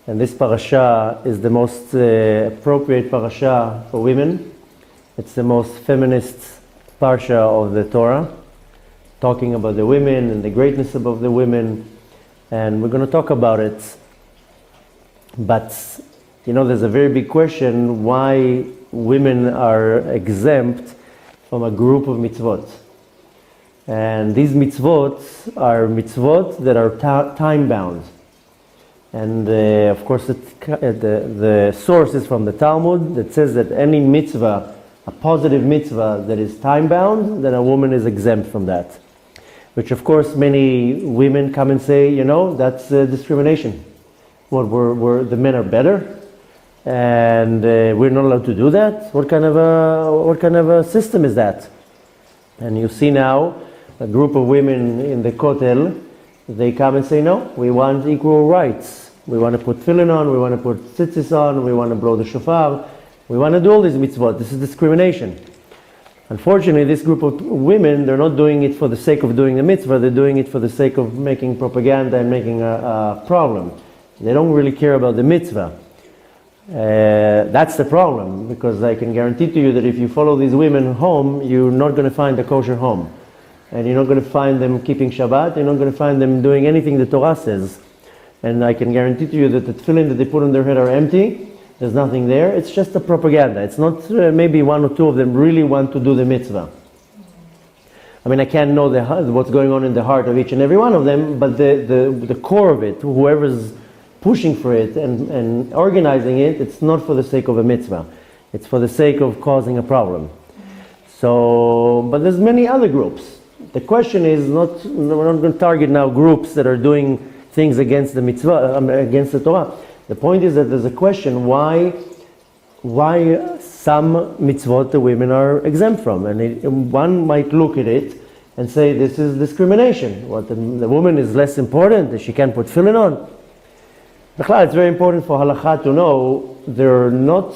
And this parasha is the most appropriate parasha for women. It's the most feminist parsha of the Torah, talking about the women and the greatness of the women. And we're going to talk about it. But, there's a very big question why women are exempt from a group of mitzvot. And these mitzvot are mitzvot that are time-bound. And of course, the source is from the Talmud that says that any mitzvah, a positive mitzvah that is time-bound, then a woman is exempt from that. Which of course many women come and say, that's discrimination. The men are better, and we're not allowed to do that? What kind of a system is that? And you see now a group of women in the Kotel, they come and say, no, we want equal rights. We want to put tefillin on, we want to put tzitzis on, we want to blow the shofar, we want to do all these mitzvot. This is discrimination. Unfortunately, this group of women, they're not doing it for the sake of doing the mitzvah, they're doing it for the sake of making propaganda and making a problem. They don't really care about the mitzvah. That's the problem, because I can guarantee to you that if you follow these women home, you're not going to find a kosher home. And you're not going to find them keeping Shabbat, you're not going to find them doing anything the Torah says. And I can guarantee to you that the tefillin that they put on their head are empty, there's nothing there, it's just a propaganda. It's not maybe one or two of them really want to do the mitzvah. I mean, I can't know what's going on in the heart of each and every one of them, but the core of it, whoever's pushing for it and organizing it, it's not for the sake of a mitzvah. It's for the sake of causing a problem. But there's many other groups. The question is we're not going to target now groups that are doing things against the mitzvah, against the Torah. The point is that there's a question why some mitzvot the women are exempt from. And one might look at it and say this is discrimination. What, the woman is less important, that she can't put tefillin on? It's very important for halakha to know they're not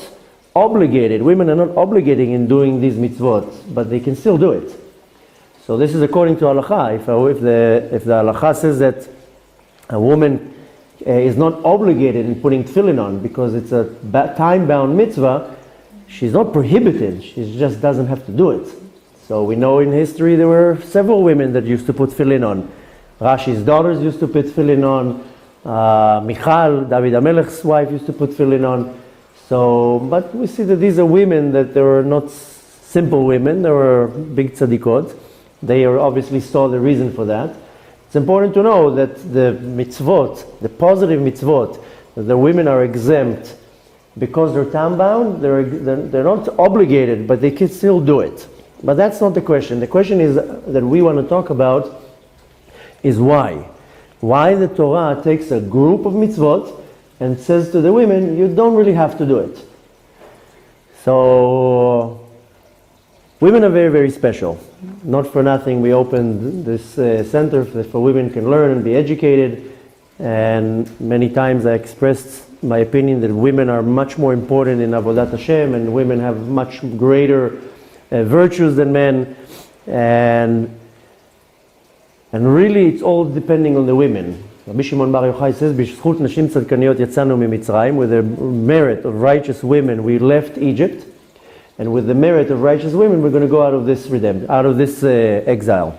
obligated, women are not obligated in doing these mitzvot, but they can still do it. So this is according to halakha. If the halakha says that a woman is not obligated in putting tefillin on because it's a time-bound mitzvah, she's not prohibited, she just doesn't have to do it. So we know in history there were several women that used to put tefillin on. Rashi's daughters used to put tefillin on. Michal, David HaMelech's wife, used to put tefillin on. But we see that these are women that they were not simple women, they were big tzadikot. They obviously saw the reason for that. It's important to know that the mitzvot, the positive mitzvot, that the women are exempt because they're time-bound, they're not obligated, but they can still do it. But that's not the question. The question is that we want to talk about is why. Why the Torah takes a group of mitzvot and says to the women, you don't really have to do it. So, women are very, very special. Not for nothing we opened this center for women can learn and be educated. And many times I expressed my opinion that women are much more important in Avodat Hashem, and women have much greater virtues than men. And really, it's all depending on the women. Rabbi Shimon Bar Yochai says, "B'zchut nashim tzadkaniyot yatzanu mimitzrayim." With the merit of righteous women, we left Egypt, and with the merit of righteous women, we're going to go out of this exile.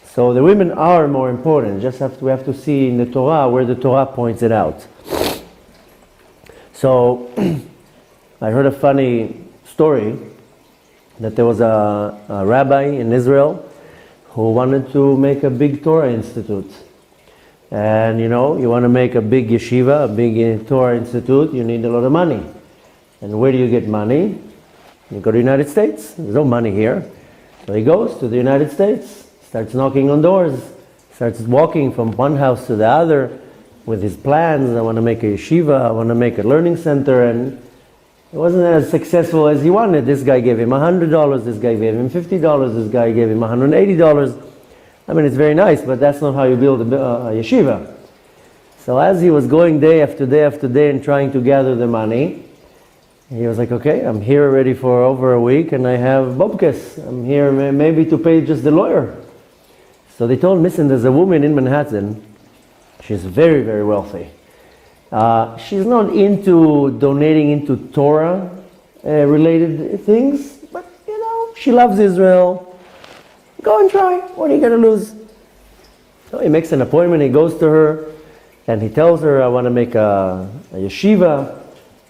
So the women are more important. We have to see in the Torah where the Torah points it out. So I heard a funny story that there was a rabbi in Israel who wanted to make a big Torah institute. And you want to make a big yeshiva, a big Torah institute, you need a lot of money. And where do you get money? You go to the United States. There's no money here. So he goes to the United States, starts knocking on doors, starts walking from one house to the other with his plans. I want to make a yeshiva, I want to make a learning center, and it wasn't as successful as he wanted. This guy gave him $100, this guy gave him $50, this guy gave him $180. I mean, it's very nice, but that's not how you build a yeshiva. So as he was going day after day after day and trying to gather the money, he was like, okay, I'm here already for over a week and I have bobkes. I'm here maybe to pay just the lawyer. So they told him, listen, there's a woman in Manhattan. She's very, very wealthy. She's not into donating into Torah related things, but she loves Israel. Go and try. What are you going to lose? So he makes an appointment, he goes to her, and he tells her, I want to make a yeshiva,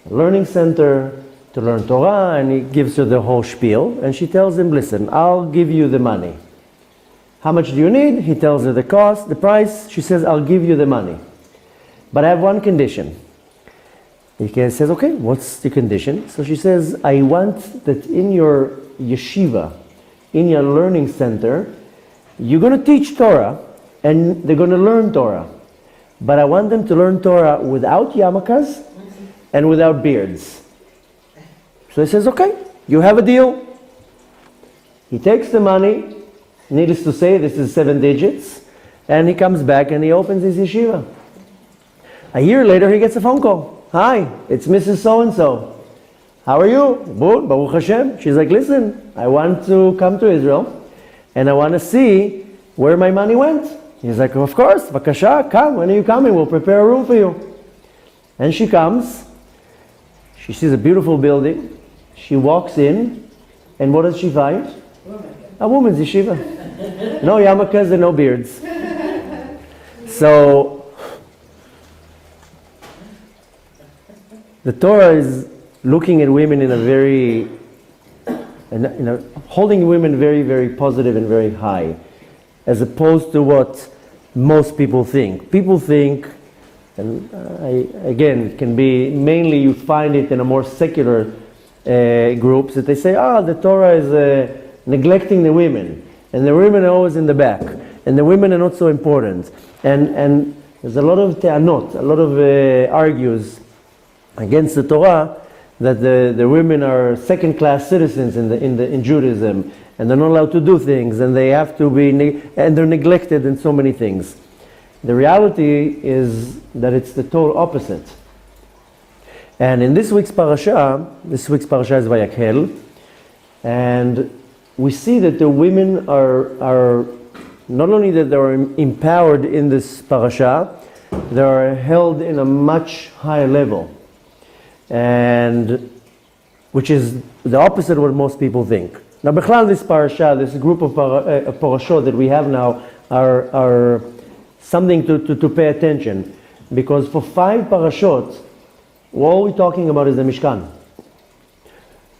a learning center to learn Torah, and he gives her the whole spiel, and she tells him, listen, I'll give you the money. How much do you need? He tells her the cost, the price. She says, I'll give you the money. But I have one condition. He says, okay, what's the condition? So she says, I want that in your yeshiva, in your learning center, you're going to teach Torah, and they're going to learn Torah. But I want them to learn Torah without yarmulkes and without beards. So he says, okay, you have a deal. He takes the money. Needless to say, this is 7 digits. And he comes back and he opens his yeshiva. A year later, he gets a phone call. Hi, it's Mrs. So-and-so. How are you? Good, Baruch Hashem. She's like, listen, I want to come to Israel and I want to see where my money went. He's like, of course, Vakasha, come. When are you coming? We'll prepare a room for you. And she comes. She sees a beautiful building. She walks in. And what does she find? A woman's yeshiva. No yarmulkes and no beards. So, the Torah is looking at women in a very, holding women very, very positive and very high, as opposed to what most people think. People think, and again, it can be mainly you find it in a more secular groups, that they say, the Torah is neglecting the women, and the women are always in the back, and the women are not so important. And there's a lot of te'anot, a lot of argues against the Torah, that the women are second-class citizens in Judaism, and they're not allowed to do things, and they have to be, and they're neglected in so many things. The reality is that it's the total opposite. And in this week's parasha is Vayakhel, and we see that the women are not only that they are empowered in this parasha, they are held in a much higher level, and which is the opposite of what most people think. Now, Bechlal, this parasha, this group of parashot that we have now, are something to pay attention, because for 5 parashot, all we're talking about is the Mishkan.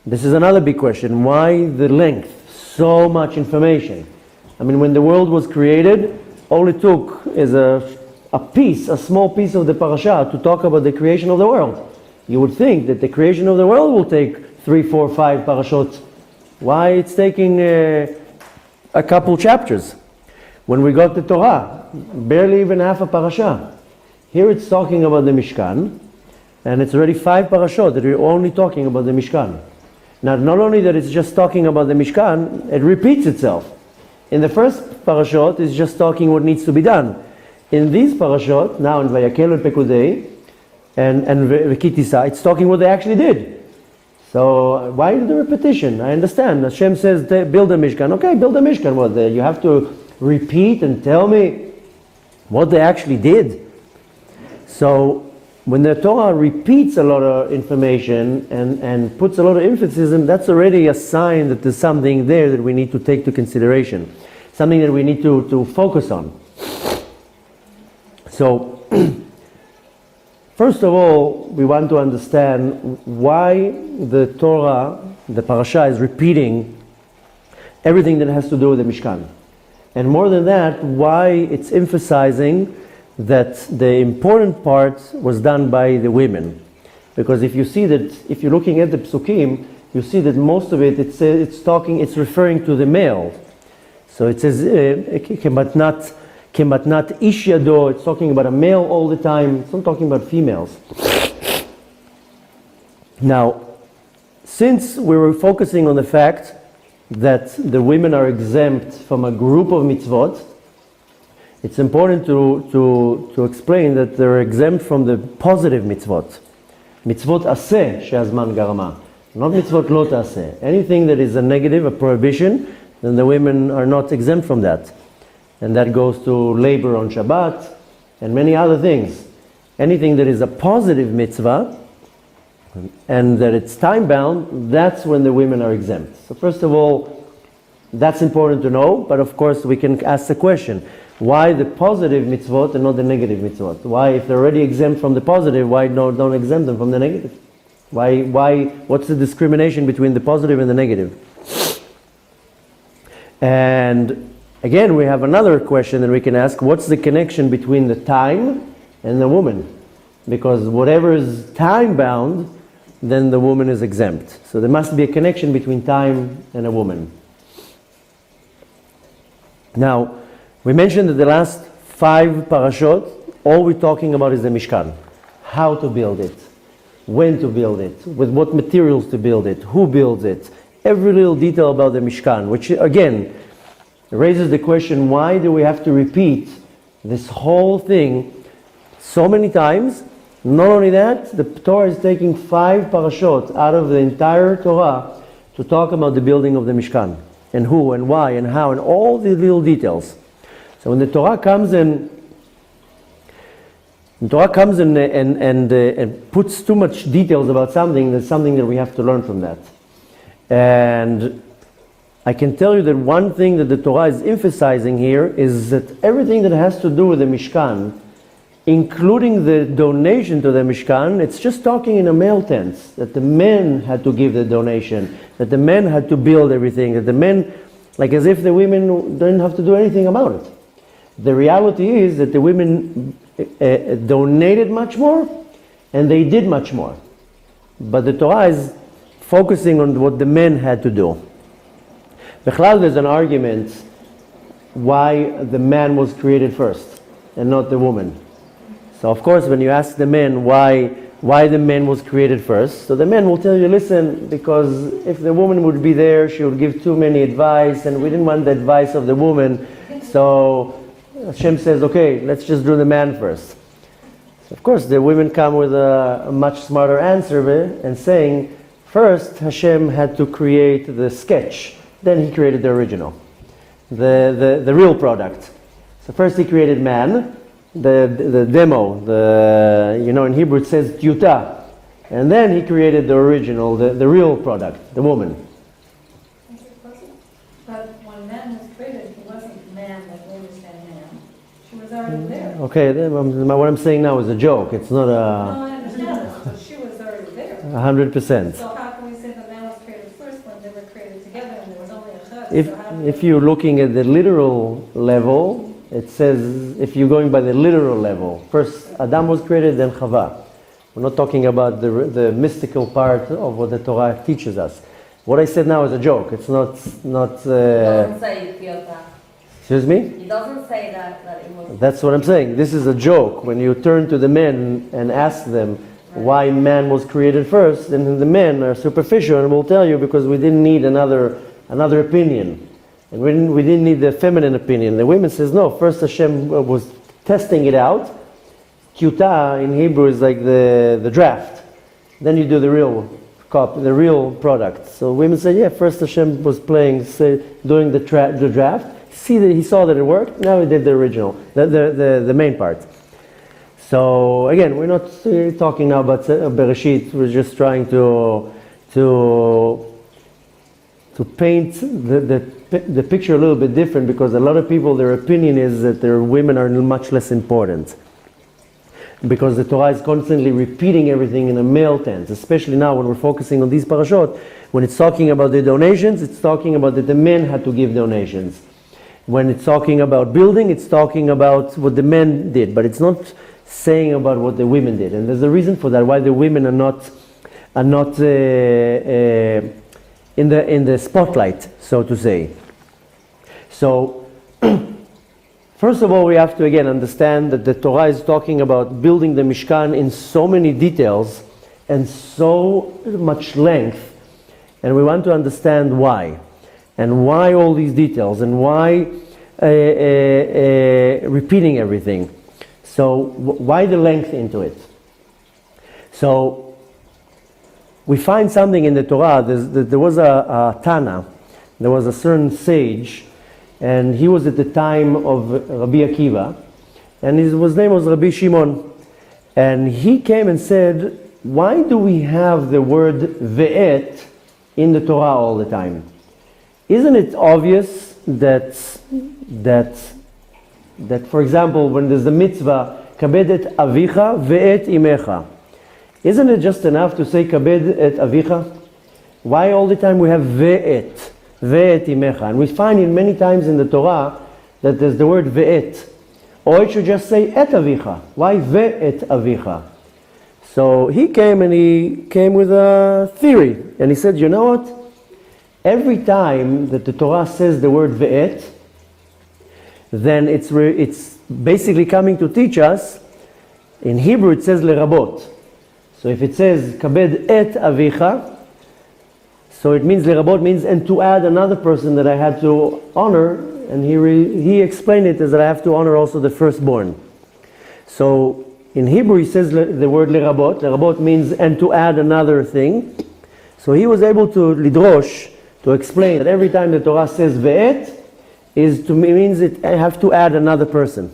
This is another big question. Why the length? So much information. I mean, when the world was created, all it took is a small piece of the parasha to talk about the creation of the world. You would think that the creation of the world will take 3, 4, 5 parashot. Why it's taking a couple chapters? When we got the Torah, barely even half a parasha. Here it's talking about the Mishkan, and it's already 5 parashot that we're only talking about the Mishkan. Now, not only that it's just talking about the Mishkan, it repeats itself. In the first parashot, it's just talking what needs to be done. In these parashot, now in Vayakhel and Pekudei, and V'kitisa, it's talking what they actually did. So why the repetition? I understand. Hashem says, build a Mishkan. Okay, build a Mishkan. What, you have to repeat and tell me what they actually did? So when the Torah repeats a lot of information and puts a lot of emphasis, that's already a sign that there's something there that we need to take to consideration. Something that we need to focus on. So, first of all, we want to understand why the Torah, the parasha, is repeating everything that has to do with the Mishkan. And more than that, why it's emphasizing that the important part was done by the women. Because if you see that, if you're looking at the psukim, you see that most of it, it's referring to the male. So it says, kematnat ish yado, it's talking about a male all the time, it's not talking about females. Now, since we were focusing on the fact that the women are exempt from a group of mitzvot, it's important to explain that they're exempt from the positive mitzvot. Mitzvot aseh she'azman garama, not mitzvot lo taseh. Anything that is a negative, a prohibition, then the women are not exempt from that. And that goes to labor on Shabbat and many other things. anything that is a positive mitzvah, and that it's time-bound, that's when the women are exempt. So first of all, that's important to know, but of course we can ask the question, why the positive mitzvot and not the negative mitzvot? Why, if they're already exempt from the positive, why don't exempt them from the negative? What's the discrimination between the positive and the negative? And again, we have another question that we can ask, what's the connection between the time and the woman? Because whatever is time-bound, then the woman is exempt. So there must be a connection between time and a woman. Now, we mentioned that the last 5 parashot, all we're talking about is the Mishkan. How to build it, when to build it, with what materials to build it, who builds it, every little detail about the Mishkan, which again raises the question, why do we have to repeat this whole thing so many times? Not only that, the Torah is taking 5 parashot out of the entire Torah to talk about the building of the Mishkan, and who and why and how and all the little details. So when the Torah comes and puts too much details about something, there's something that we have to learn from that. And I can tell you that one thing that the Torah is emphasizing here is that everything that has to do with the Mishkan, including the donation to the Mishkan, it's just talking in a male tense, that the men had to give the donation, that the men had to build everything, that the men, like as if the women didn't have to do anything about it. The reality is that the women donated much more, and they did much more. But the Torah is focusing on what the men had to do. Bechlal, there's an argument why the man was created first and not the woman. So of course, when you ask the men why the man was created first, so the men will tell you, listen, because if the woman would be there, she would give too many advice, and we didn't want the advice of the woman, so Hashem says, okay, let's just do the man first. So of course, the women come with a much smarter answer and saying, first Hashem had to create the sketch, then he created the original, the real product. So first he created man, the demo, in Hebrew it says tyuta, and then he created the original, the real product, the woman. But when man was created, he wasn't man like we understand man. She was already there. Okay, then what I'm saying now is a joke. It's not No, I understand this, but she was already there. 100%. So how can we say that man was created first when they were created together and there was only a chad? If you're looking at the literal level, it says, if you're going by the literal level, first Adam was created, then Chava. We're not talking about the mystical part of what the Torah teaches us. What I said now is a joke. It's not. It doesn't say Pyotah. Excuse me? It doesn't say that it was. That's what I'm saying. This is a joke. When you turn to the men and ask them why man was created first, then the men are superficial and will tell you because we didn't need another opinion. And we didn't need the feminine opinion. The women says, no, first Hashem was testing it out. Kyuta in Hebrew is like the draft. Then you do the real the real product. So women say, yeah, first Hashem was doing the draft. He saw that it worked. Now he did the original, the main part. So again, we're not talking now about Bereshit. We're just trying to paint the picture a little bit different, because a lot of people, their opinion is that their women are much less important. Because the Torah is constantly repeating everything in a male tense, especially now when we're focusing on these parashot. When it's talking about the donations, it's talking about that the men had to give donations. When it's talking about building, it's talking about what the men did, but it's not saying about what the women did. And there's a reason for that, why the women are not in the spotlight, so to say. So, first of all, we have to again understand that the Torah is talking about building the Mishkan in so many details and so much length, and we want to understand why. And why all these details, and why repeating everything. So why the length into it? So we find something in the Torah. There was a Tana, there was a certain sage, and he was at the time of Rabbi Akiva, and his name was Rabbi Shimon. And he came and said, why do we have the word ve'et in the Torah all the time? Isn't it obvious that for example, when there's the mitzvah, kabed et avicha ve'et imecha, isn't it just enough to say kabed et avicha? Why all the time we have ve'et imecha? And we find it many times in the Torah that there's the word ve'et. Or it should just say et avicha. Why ve'et avicha? So he came with a theory. And he said, you know what? Every time that the Torah says the word ve'et, then it's basically coming to teach us. In Hebrew it says lerabot. So if it says kabed et avicha, so it means lerabot means and to add another person that I had to honor, and he explained it as that I have to honor also the firstborn. So in Hebrew he says the word lerabot. Lerabot means and to add another thing. So he was able to lidrosh, to explain that every time the Torah says ve'et, means it I have to add another person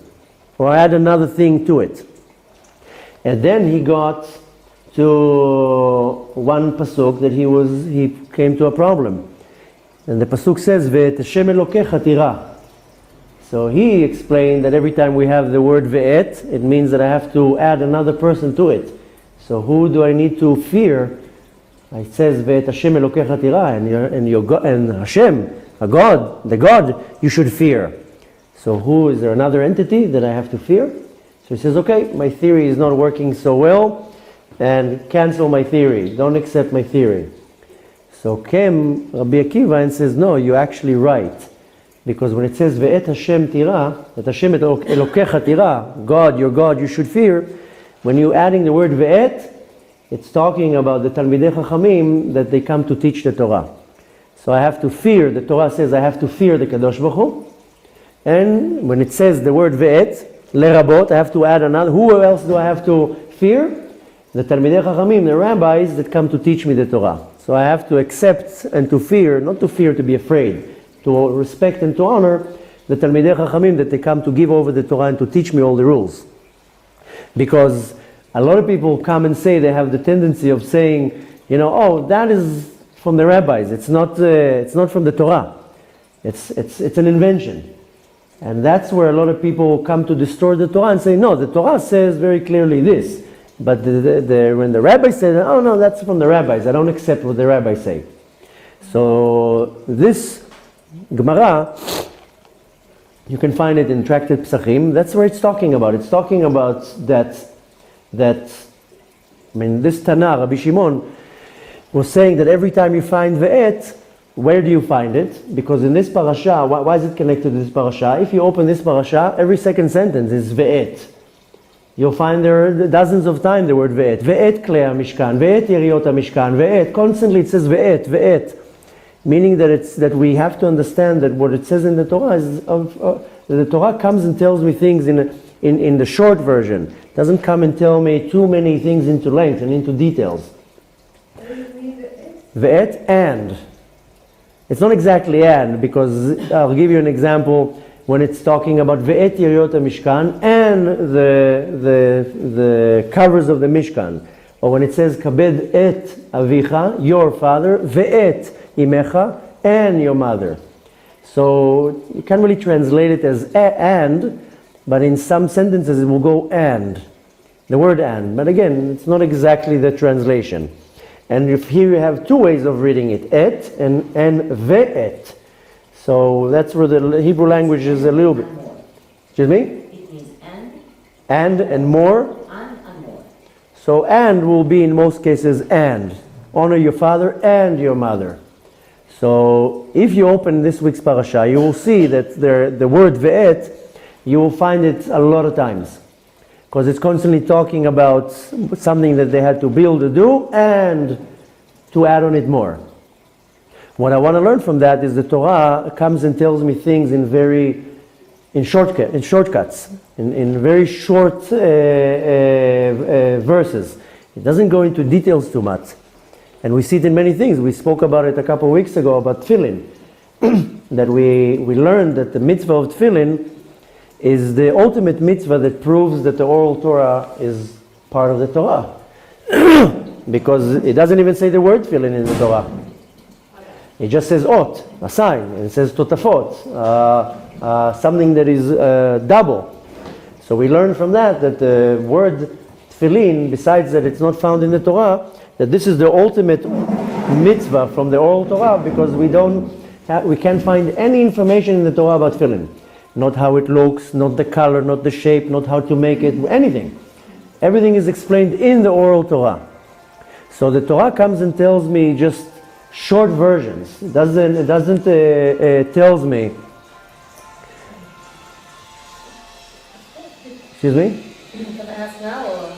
or add another thing to it. And then he got to one pasuk that he came to a problem. And the pasuk says ve'et Hashem Elokecha tira. So he explained that every time we have the word ve'et, it means that I have to add another person to it. So who do I need to fear? It says ve'et Hashem Elokecha tira, and Hashem, the God, you should fear. So who is there another entity that I have to fear? So he says, okay, my theory is not working so well, and cancel my theory. Don't accept my theory. So came Rabbi Akiva and says, no, you're actually right. Because when it says ve'et Hashem tira, that Hashem Elokecha tira, God, your God, you should fear, when you're adding the word ve'et, it's talking about the Talmidei Chachamim that they come to teach the Torah. So I have to fear, the Torah says I have to fear the Kadosh Baruch Hu. And when it says the word ve'et, lerabot, I have to add another. Who else do I have to fear? The Talmidei Chachamim, the rabbis that come to teach me the Torah. So I have to accept and to fear, not to fear, to be afraid, to respect and to honor the Talmidei Chachamim that they come to give over the Torah and to teach me all the rules. Because a lot of people come and say, they have the tendency of saying, oh, that is from the rabbis. It's not from the Torah. It's an invention. And that's where a lot of people come to distort the Torah and say, no, the Torah says very clearly this. But when the rabbis say, oh no, that's from the rabbis, I don't accept what the rabbis say. So this Gemara, you can find it in Tractate Psachim. That's where it's talking about. It's talking about this Tana, Rabbi Shimon, was saying that every time you find ve'et, where do you find it? Because in this parasha, why is it connected to this parasha? If you open this parasha, every second sentence is ve'et. You'll find there dozens of times the word ve'et. Ve'et klei Mishkan, ve'et yeriot Mishkan, ve'et. Constantly it says ve'et, ve'et. Meaning that we have to understand that what it says in the Torah is the Torah comes and tells me things in the short version. It doesn't come and tell me too many things into length and into details. Ve'et and. It's not exactly and, because I'll give you an example when it's talking about ve'et yeriot Mishkan and the covers of the Mishkan. Or when it says kabed et avicha, your father, ve'et imecha, and your mother. So you can't really translate it as and, but in some sentences it will go and. The word and. But again, it's not exactly the translation. And if here you have two ways of reading it, et and ve'et. So that's where the Hebrew language is a little bit. Excuse me? It means and more. and more. So and will be in most cases and. Honor your father and your mother. So if you open this week's parasha, you will see that the word ve'et, you will find it a lot of times. Because it's constantly talking about something that they had to build or do and to add on it more. What I want to learn from that is the Torah comes and tells me things in shortcuts, in very short verses. It doesn't go into details too much. And we see it in many things. We spoke about it a couple of weeks ago about tefillin. That we learned that the mitzvah of tefillin is the ultimate mitzvah that proves that the oral Torah is part of the Torah. Because it doesn't even say the word tefillin in the Torah. It just says ot, a sign, and it says totafot, something that is double. So we learn from that the word tefillin, besides that it's not found in the Torah, that this is the ultimate mitzvah from the oral Torah, because we can't find any information in the Torah about tefillin. Not how it looks, not the color, not the shape, not how to make it, anything. Everything is explained in the oral Torah. So the Torah comes and tells me just short versions. It doesn't tells me. Excuse me? Can I ask now or?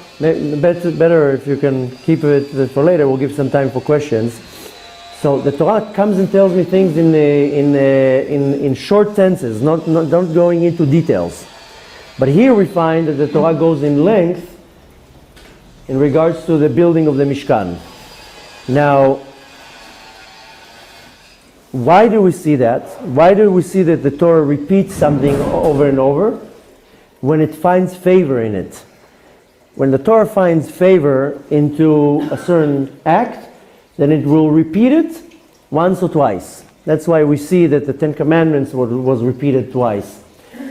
Better if you can keep it for later. We'll give some time for questions. So the Torah comes and tells me things in short sentences, not going into details. But here we find that the Torah goes in length in regards to the building of the Mishkan. Now, why do we see that? Why do we see that the Torah repeats something over and over? When it finds favor in it. When the Torah finds favor into a certain act, then it will repeat it once or twice. That's why we see that the Ten Commandments was repeated twice.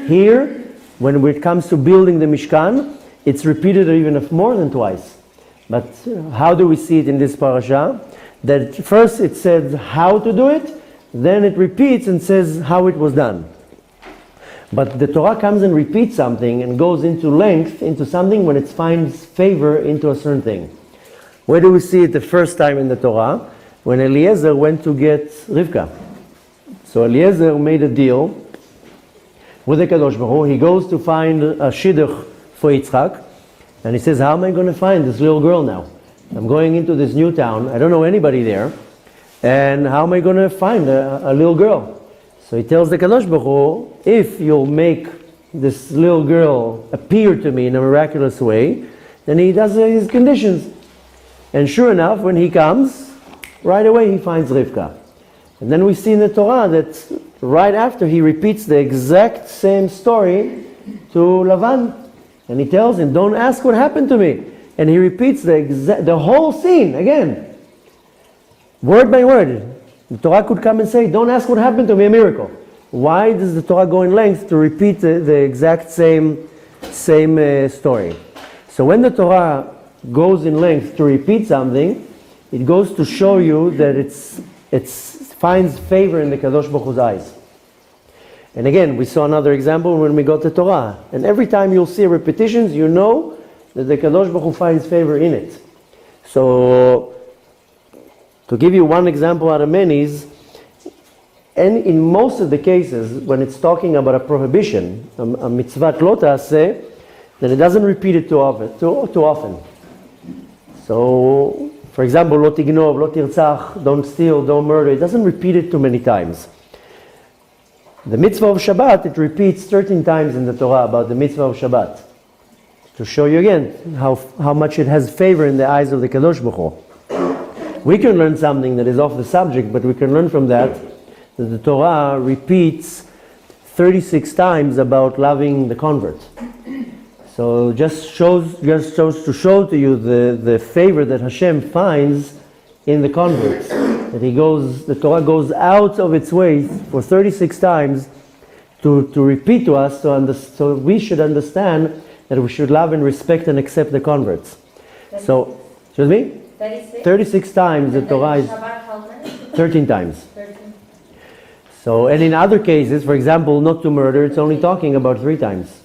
Here, when it comes to building the Mishkan, it's repeated even more than twice. But how do we see it in this parasha? That first it says how to do it, then it repeats and says how it was done. But the Torah comes and repeats something and goes into length, into something when it finds favor into a certain thing. Where do we see it the first time in the Torah? When Eliezer went to get Rivka. So Eliezer made a deal with the Kadosh Baruch Hu. He goes to find a shidduch for Yitzchak, and he says, how am I going to find this little girl now? I'm going into this new town, I don't know anybody there, and how am I going to find a little girl? So he tells the Kadosh Baruch Hu, if you'll make this little girl appear to me in a miraculous way, then he does his conditions. And sure enough, when he comes, right away he finds Rivka. And then we see in the Torah that right after he repeats the exact same story to Lavan. And he tells him, don't ask what happened to me. And he repeats the whole scene again. Word by word. The Torah could come and say, don't ask what happened to me, a miracle. Why does the Torah go in length to repeat the exact same story? So when the Torah goes in length to repeat something, it goes to show you that it finds favor in the Kadosh Baruch Hu's eyes. And again, we saw another example when we got the Torah. And every time you'll see repetitions, you know that the Kadosh Baruch Hu finds favor in it. So, to give you one example out of many, and in most of the cases, when it's talking about a prohibition, a mitzvot lo ta'aseh, then it doesn't repeat it too often. So, for example, lo tignov, lo tirtzach, don't steal, don't murder, it doesn't repeat it too many times. The mitzvah of Shabbat, it repeats 13 times in the Torah about the mitzvah of Shabbat. To show you again how much it has favor in the eyes of the Kadosh Baruch Hu. We can learn something that is off the subject, but we can learn from that the Torah repeats 36 times about loving the convert. So just shows to show to you the favor that Hashem finds in the converts. That the Torah goes out of its way for 36 times to repeat to us, so we should understand that we should love and respect and accept the converts. 36. So, excuse me? 36 times the Torah is 13 times. 13. So, and in other cases, for example, not to murder, it's only talking about 3 times.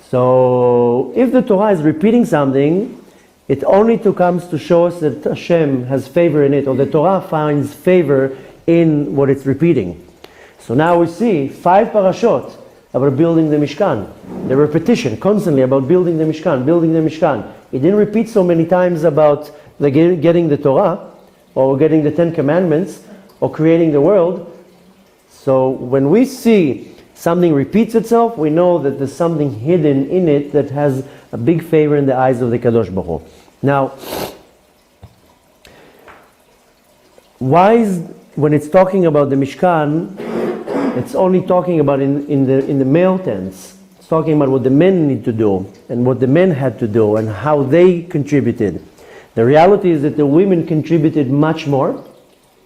So, if the Torah is repeating something, it only comes to show us that Hashem has favor in it, or the Torah finds favor in what it's repeating. So now we see 5 parashot about building the Mishkan. The repetition constantly about building the Mishkan. It didn't repeat so many times about getting the Torah, or getting the 10 Commandments, or creating the world. So when we see something repeats itself, we know that there's something hidden in it that has a big favor in the eyes of the Kadosh Baruch Hu. Now, why is, when it's talking about the Mishkan, it's only talking about in the male tense? talking about what the men need to do and what the men had to do and how they contributed. The reality is that the women contributed much more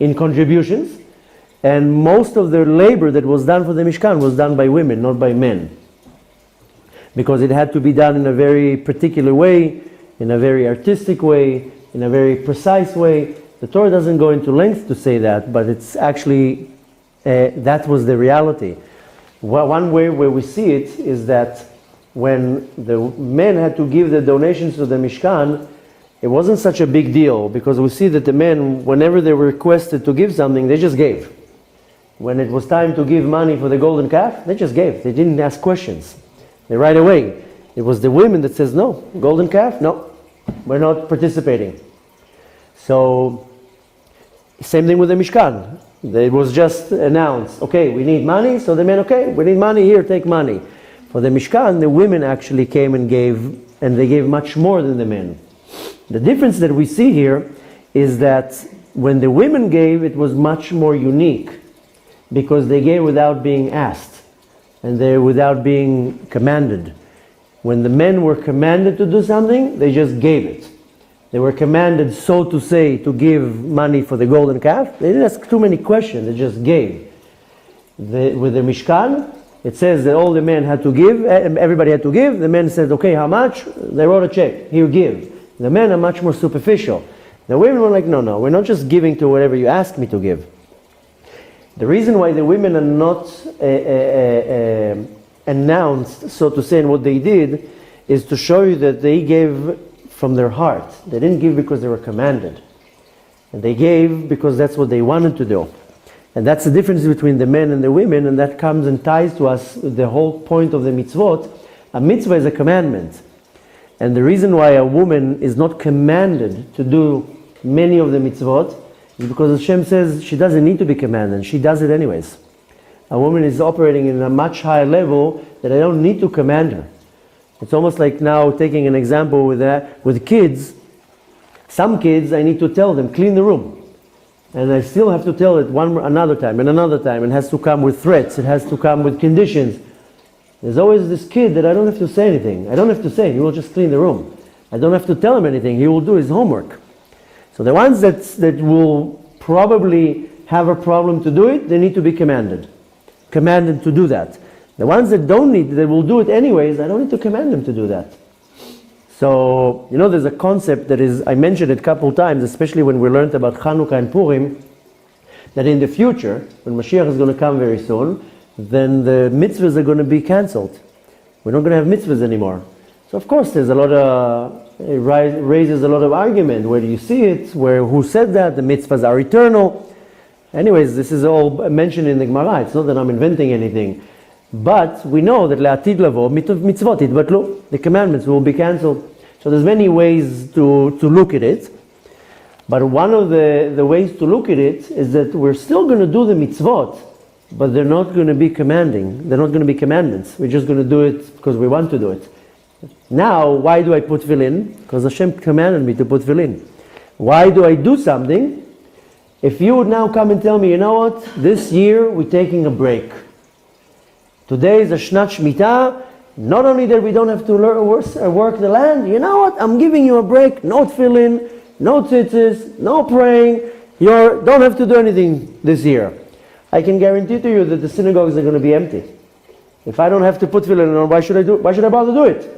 in contributions, and most of the labor that was done for the Mishkan was done by women, not by men. Because it had to be done in a very particular way, in a very artistic way, in a very precise way. The Torah doesn't go into length to say that, but it's actually, that was the reality. One way where we see it is that when the men had to give the donations to the Mishkan, it wasn't such a big deal, because we see that the men, whenever they were requested to give something, they just gave. When it was time to give money for the golden calf, they just gave. They didn't ask questions. They right away. It was the women that says, no, golden calf, no, we're not participating. So, same thing with the Mishkan. It was just announced, okay, we need money, so the men, okay, we need money, here, take money. For the Mishkan, the women actually came and gave, and they gave much more than the men. The difference that we see here is that when the women gave, it was much more unique, because they gave without being asked, and they without being commanded. When the men were commanded to do something, they just gave it. They were commanded, so to say, to give money for the golden calf. They didn't ask too many questions, they just gave. With the Mishkan, it says that all the men had to give, everybody had to give. The men said, okay, how much? They wrote a check, here, give. The men are much more superficial. The women were like, no, we're not just giving to whatever you ask me to give. The reason why the women are not announced, so to say, in what they did, is to show you that they gave from their heart. They didn't give because they were commanded. And they gave because that's what they wanted to do. And that's the difference between the men and the women, and that comes and ties to us the whole point of the mitzvot. A mitzvah is a commandment. And the reason why a woman is not commanded to do many of the mitzvot is because Hashem says she doesn't need to be commanded. She does it anyways. A woman is operating in a much higher level that I don't need to command her. It's almost like now taking an example with kids. Some kids I need to tell them, clean the room. And I still have to tell it another time. It has to come with threats. It has to come with conditions. There's always this kid that I don't have to say anything. I don't have to say, he will just clean the room. I don't have to tell him anything. He will do his homework. So the ones that will probably have a problem to do it, they need to be commanded. Commanded to do that. The ones that don't need, that will do it anyways, I don't need to command them to do that. So, there's a concept that is, I mentioned it a couple times, especially when we learned about Chanukah and Purim, that in the future, when Mashiach is going to come very soon, then the mitzvahs are going to be cancelled. We're not going to have mitzvahs anymore. So of course there's a lot of, it raises a lot of argument. Where do you see it? Who said that? The mitzvahs are eternal. Anyways, this is all mentioned in the Gemara. It's not that I'm inventing anything. But we know that le'atid lavo mitzvot itbatlu, the commandments will be cancelled. So there's many ways to look at it. But one of the ways to look at it is that we're still going to do the mitzvot, but they're not going to be commanding. They're not going to be commandments. We're just going to do it because we want to do it. Now, why do I put tefillin? Because Hashem commanded me to put tefillin. Why do I do something? If you would now come and tell me, you know what, this year we're taking a break. Today is a Shnat Shemitah. Not only that we don't have to work the land, you know what, I'm giving you a break. No tefillin, no tzitzis, no praying. You don't have to do anything this year. I can guarantee to you that the synagogues are going to be empty. If I don't have to put tefillin on, why should I bother do it?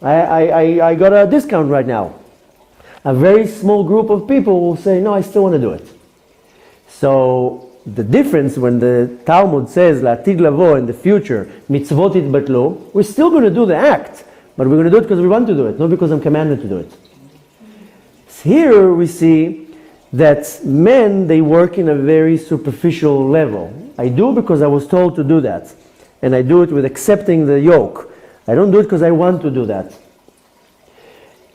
I got a discount right now. A very small group of people will say, no, I still want to do it. So the difference when the Talmud says la'atid lavo in the future, mitzvot itbatlu, we're still going to do the act, but we're going to do it because we want to do it, not because I'm commanded to do it. Here we see that men, they work in a very superficial level. I do because I was told to do that. And I do it with accepting the yoke. I don't do it because I want to do that.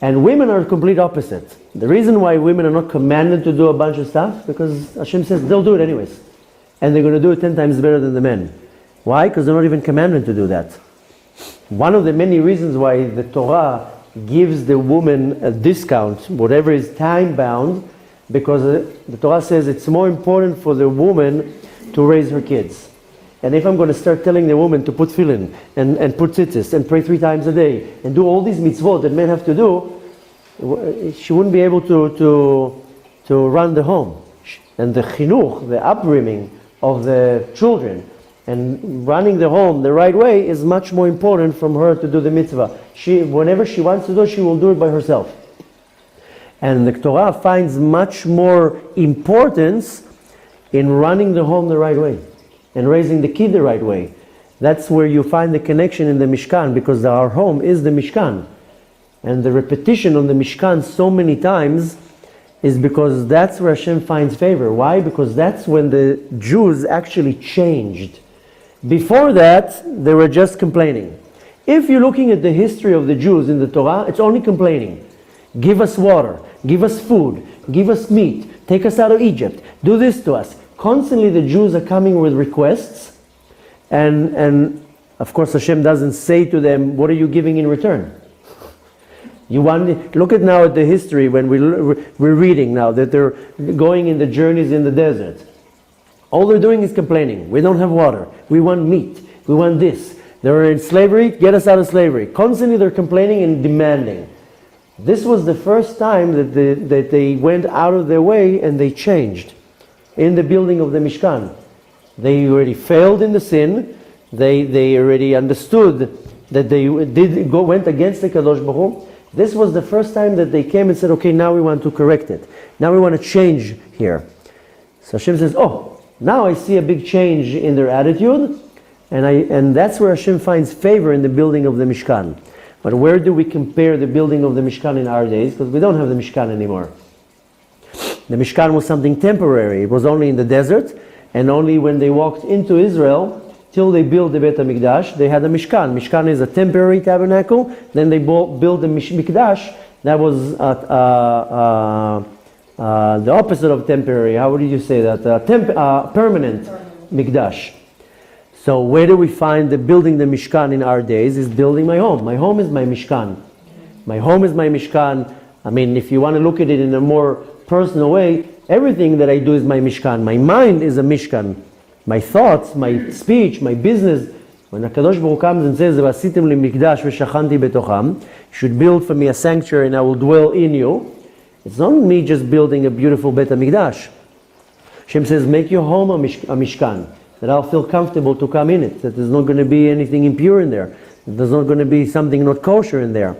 And women are the complete opposite. The reason why women are not commanded to do a bunch of stuff, because Hashem says they'll do it anyways. And they're going to do it 10 times better than the men. Why? Because they're not even commanded to do that. One of the many reasons why the Torah gives the woman a discount, whatever is time bound, because the Torah says it's more important for the woman to raise her kids. And if I'm going to start telling the woman to put tefillin and put tzitzis and pray 3 times a day and do all these mitzvot that men have to do, she wouldn't be able to run the home. And the chinuch, the upbringing of the children and running the home the right way is much more important from her to do the mitzvah. Whenever she wants to do, she will do it by herself. And the Torah finds much more importance in running the home the right way and raising the kid the right way. That's where you find the connection in the Mishkan, because our home is the Mishkan. And the repetition on the Mishkan so many times is because that's where Hashem finds favor. Why? Because that's when the Jews actually changed. Before that, they were just complaining. If you're looking at the history of the Jews in the Torah, it's only complaining. Give us water, give us food, give us meat, take us out of Egypt, do this to us. Constantly the Jews are coming with requests, and of course Hashem doesn't say to them, what are you giving in return? Look at now at the history when we're reading now that they're going in the journeys in the desert. All they're doing is complaining. We don't have water. We want meat. We want this. They're in slavery. Get us out of slavery. Constantly they're complaining and demanding. This was the first time that they went out of their way and they changed in the building of the Mishkan. They already failed in the sin. They already understood that they went against the Kadosh Baruch Hu. This was the first time that they came and said, okay, now we want to correct it. Now we want to change here. So Hashem says, oh, now I see a big change in their attitude, and that's where Hashem finds favor in the building of the Mishkan. But where do we compare the building of the Mishkan in our days? Because we don't have the Mishkan anymore. The Mishkan was something temporary. It was only in the desert, and only when they walked into Israel, till they built the Beit HaMikdash, they had a Mishkan. Mishkan is a temporary tabernacle. Then they built the Mikdash. That was the opposite of temporary. How would you say that? Permanent Mikdash. So where do we find the building the Mishkan in our days? Is building my home. My home is my Mishkan. My home is my Mishkan. I mean, if you want to look at it in a more personal way, everything that I do is my Mishkan. My mind is a Mishkan. My thoughts, my speech, my business. When HaKadosh Baruch Hu comes and says, "V'asitem li mikdash v'shachanti betocham," you should build for me a sanctuary and I will dwell in you. It's not me just building a beautiful Beit HaMikdash. Hashem says, make your home a Mishkan, that I'll feel comfortable to come in it, that there's not going to be anything impure in there, that there's not going to be something not kosher in there.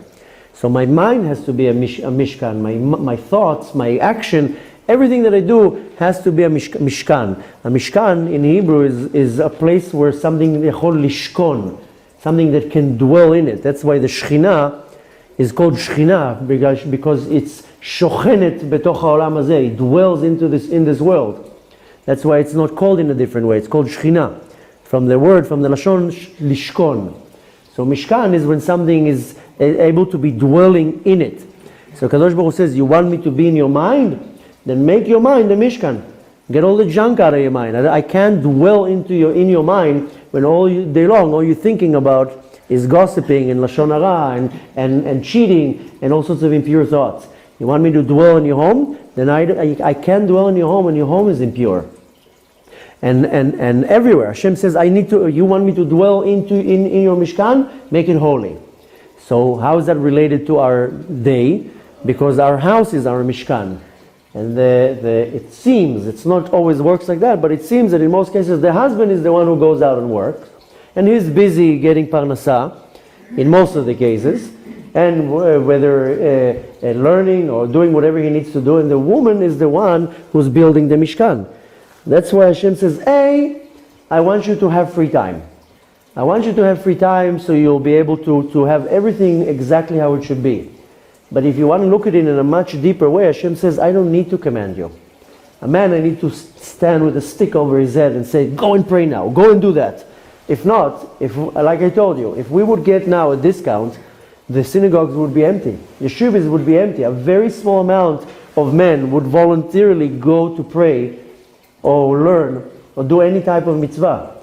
So my mind has to be a Mishkan, my thoughts, my action, everything that I do has to be a Mishkan. A Mishkan in Hebrew is a place where something yachol lishkon, something that can dwell in it. That's why the Shekhinah is called Shekhinah, because it's shochenet betoch haolam hazeh. It dwells in this world. That's why it's not called in a different way. It's called Shekhinah, from the lashon lishkon. So Mishkan is when something is able to be dwelling in it. So Kadosh Baruch Hu says, you want me to be in your mind? Then make your mind a Mishkan. Get all the junk out of your mind. I can't dwell in your mind when day long all you're thinking about is gossiping and lashon hara and cheating and all sorts of impure thoughts. You want me to dwell in your home? Then I can't dwell in your home when your home is impure. And everywhere Hashem says, you want me to dwell in your Mishkan? Make it holy. So how is that related to our day? Because our house is our Mishkan. And it seems, it's not always works like that, but it seems that in most cases the husband is the one who goes out and works, and he's busy getting parnasa, in most of the cases, and whether learning or doing whatever he needs to do, and the woman is the one who's building the Mishkan. That's why Hashem says, hey, I want you to have free time. I want you to have free time so you'll be able to have everything exactly how it should be. But if you want to look at it in a much deeper way, Hashem says, I don't need to command you. A man, I need to stand with a stick over his head and say, go and pray now, go and do that. If not, like I told you, if we would get now a discount, the synagogues would be empty. Yeshivas would be empty. A very small amount of men would voluntarily go to pray or learn or do any type of mitzvah.